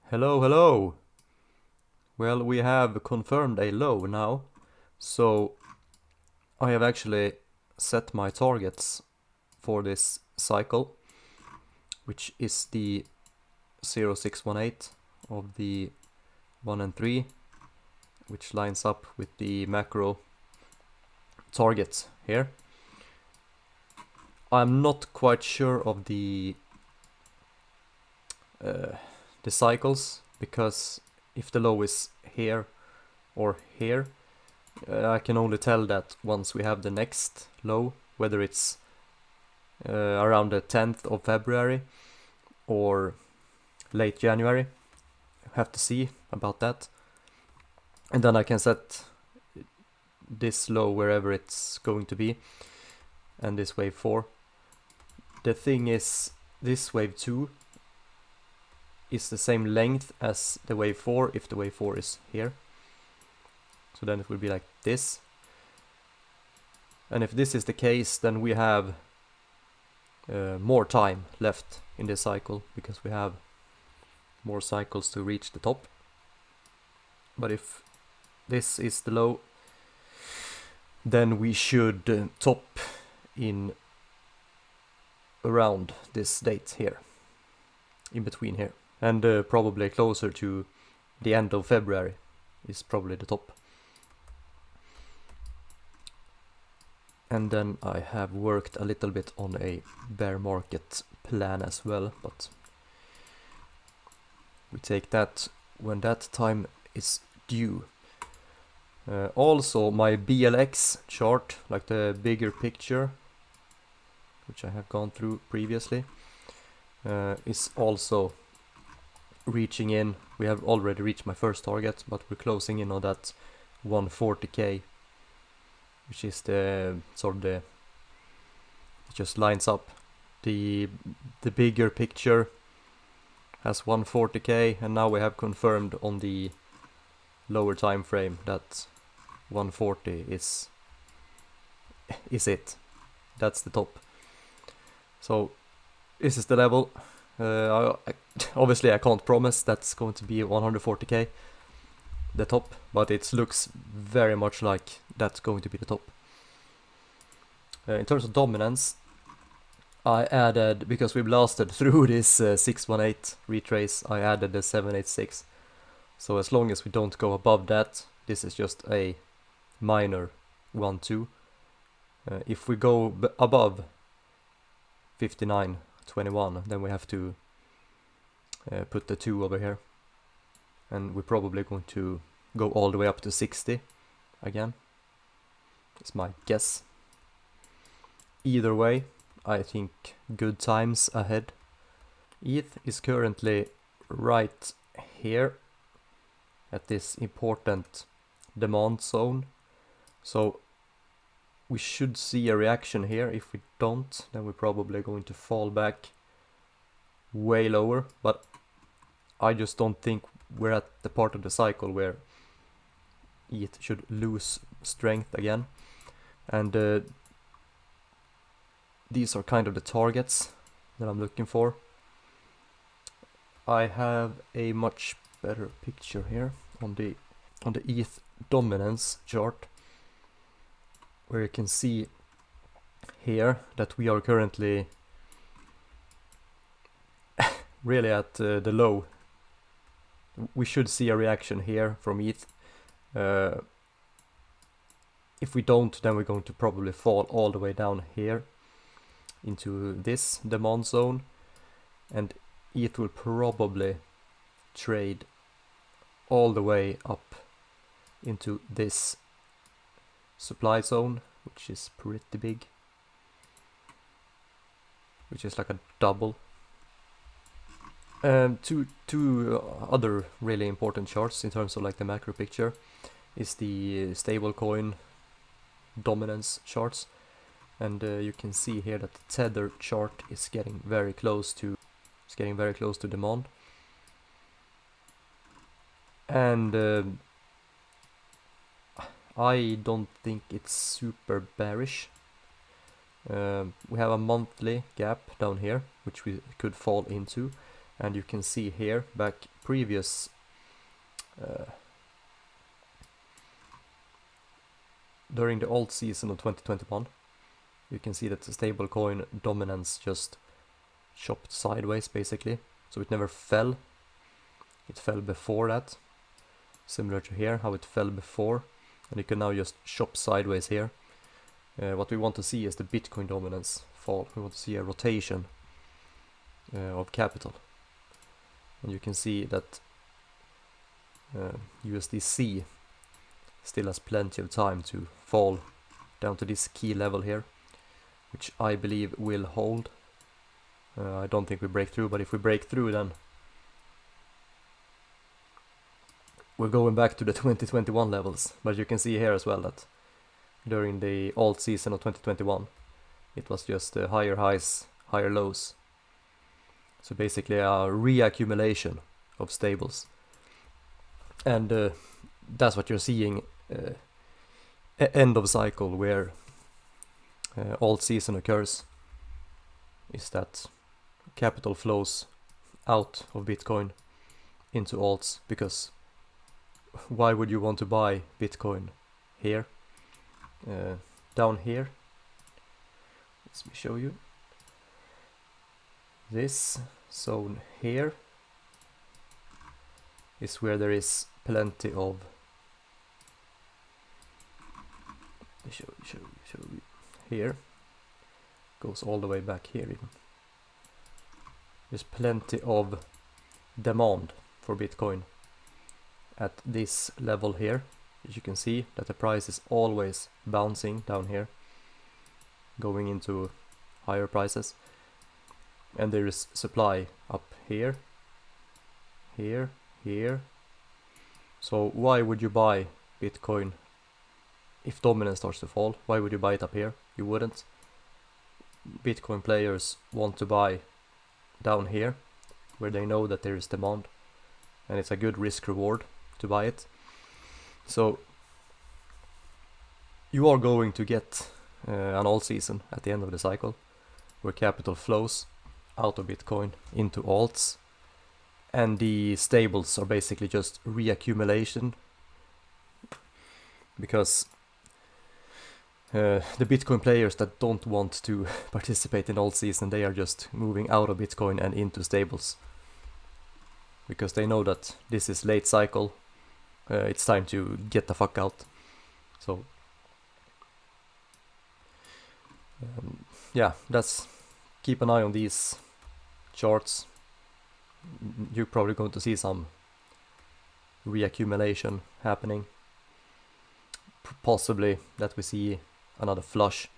Hello, hello. Well, we have confirmed a low now, so I have actually set my targets for this cycle, which is the 0618 of the 1 and 3, which lines up with the macro targets here. I'm not quite sure of the cycles, because if the low is here or here, I can only tell that once we have the next low, whether it's around the 10th of February or late January. Have to see about that. And then I can set this low wherever it's going to be, and this wave 4. The thing is, this wave 2 is the same length as the wave 4 if the wave 4 is here. So then it will be like this. And if this is the case, then we have more time left in this cycle, because we have more cycles to reach the top. But if this is the low, then we should top in around this date here, in between here, and probably closer to the end of February is probably the top. And then I have worked a little bit on a bear market plan as well, but we take that when that time is due. Also, my BLX chart, like the bigger picture, which I have gone through previously, is also reaching in. We have already reached my first target, but we're closing in on that 140k, which is the sort of it just lines up. The bigger picture has 140k, and now we have confirmed on the lower time frame that 140 is it. That's the top. So this is the level. Obviously I can't promise that's going to be 140k, the top, but it looks very much like that's going to be the top. In terms of dominance, I added, because we blasted through this 618 retrace, I added the 786. So as long as we don't go above that, this is just a minor 1-2. If we go above 59.21, then we have to put the 2 over here, and we're probably going to go all the way up to 60 again. It's my guess. Either way, I think good times ahead. ETH is currently right here at this important demand zone, so we should see a reaction here. If we don't, then we're probably going to fall back way lower, but I just don't think we're at the part of the cycle where ETH should lose strength again. And these are kind of the targets that I'm looking for. I have a much better picture here on the ETH dominance chart, where you can see here that we are currently really at the low. We should see a reaction here from ETH. If we don't, then we're going to probably fall all the way down here into this demand zone, and ETH will probably trade all the way up into this supply zone, which is pretty big, which is like a double. Two other really important charts in terms of like the macro picture is the stablecoin dominance charts, and you can see here that the tether chart is getting very close to demand, and I don't think it's super bearish. We have a monthly gap down here, which we could fall into, And you can see here back previous during the Altseason of 2021, you can see that the stablecoin dominance just chopped sideways basically, so it never fell. It fell before that, similar to here how it fell before, and you can now just chop sideways here. What we want to see is the Bitcoin dominance fall. We want to see a rotation of capital, and you can see that USDC still has plenty of time to fall down to this key level here, which I believe will hold. I don't think we break through, but if we break through, then we're going back to the 2021 levels. But you can see here as well that during the alt season of 2021 it was just higher highs, higher lows. So basically a reaccumulation of stables, and that's what you're seeing end of cycle where alt season occurs, is that capital flows out of Bitcoin into alts. Because why would you want to buy Bitcoin here? Down here, let me show you. This zone here is where there is plenty of show you. Here goes all the way back here even. There's plenty of demand for Bitcoin at this level here. As you can see that the price is always bouncing down here, going into higher prices, and there is supply up here, here, here. So why would you buy Bitcoin if dominance starts to fall? Why would you buy it up here? You wouldn't. Bitcoin players want to buy down here where they know that there is demand, and it's a good risk reward to buy it. So you are going to get an alt season at the end of the cycle where capital flows out of Bitcoin into alts, and the stables are basically just reaccumulation, because the Bitcoin players that don't want to participate in alt season, they are just moving out of Bitcoin and into stables, because they know that this is late cycle. It's time to get the fuck out. So yeah, that's, keep an eye on these charts. You're probably going to see some reaccumulation happening, possibly that we see another flush,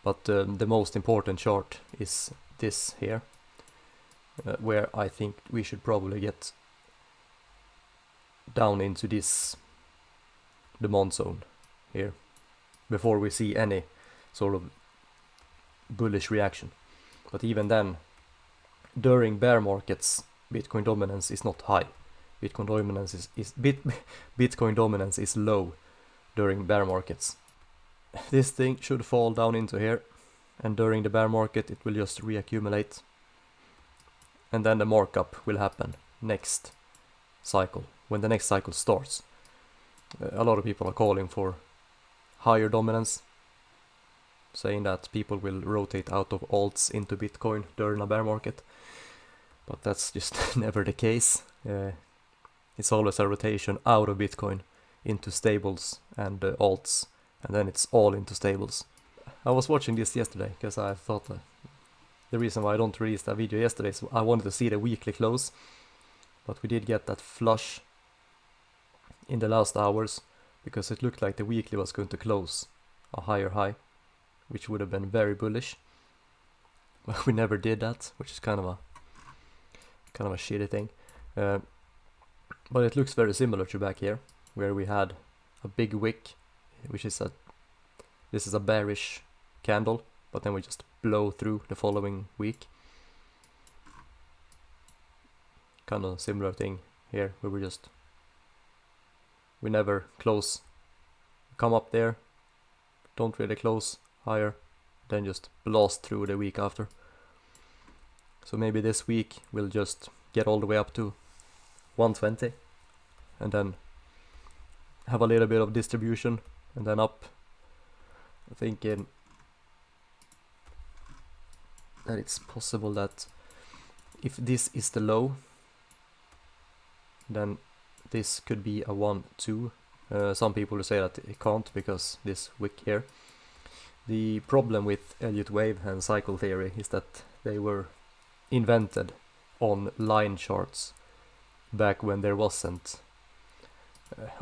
but the most important chart is this here, where I think we should probably get down into this demand zone here before we see any sort of bullish reaction. But even then, during bear markets, Bitcoin dominance is not high. Bitcoin dominance is low during bear markets. This thing should fall down into here, and during the bear market it will just reaccumulate, and then the markup will happen next cycle, when the next cycle starts. A lot of people are calling for higher dominance, saying that people will rotate out of alts into Bitcoin during a bear market, but that's just never the case. It's always a rotation out of Bitcoin into stables and alts, and then it's all into stables. I was watching this yesterday because I thought the reason why I don't release that video yesterday is I wanted to see the weekly close, but we did get that flush in the last hours, because it looked like the weekly was going to close a higher high, which would have been very bullish. But we never did that, which is kind of a shitty thing. But it looks very similar to back here, where we had a big wick, which is this is a bearish candle, but then we just blow through the following week. Kind of similar thing here, where we never close, come up there, don't really close higher, then just blast through the week after. So maybe this week we'll just get all the way up to 120 and then have a little bit of distribution and then up. I'm thinking that it's possible that if this is the low, then this could be a 1-2. Some people say that it can't because this wick here. The problem with Elliott wave and cycle theory is that they were invented on line charts back when there wasn't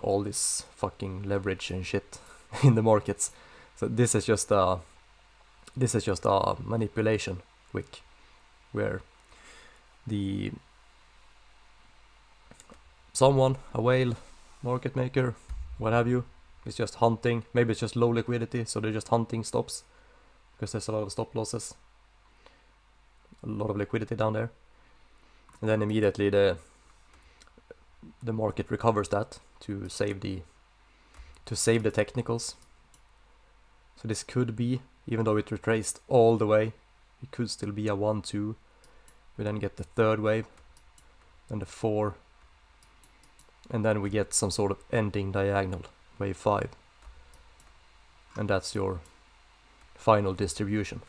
all this fucking leverage and shit in the markets. So this is just a manipulation wick where someone, a whale, market maker, what have you, is just hunting. Maybe it's just low liquidity, so they're just hunting stops because there's a lot of stop losses, a lot of liquidity down there, and then immediately the market recovers that to save the technicals. So this could be, even though it retraced all the way, it could still be a 1-2. We then get the third wave, and the 4, and then we get some sort of ending diagonal, wave 5, and that's your final distribution.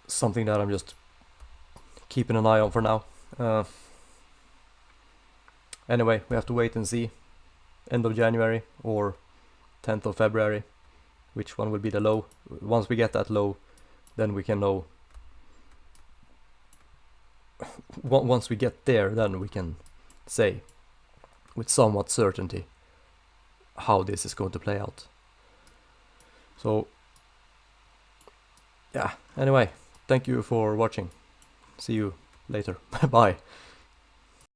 Something that I'm just keeping an eye on for now. Anyway, we have to wait and see, end of January or 10th of February, which one will be the low. Once we get that low, then we can know. Once we get there, then we can say with somewhat certainty how this is going to play out. So yeah, anyway, thank you for watching. See you later. Bye.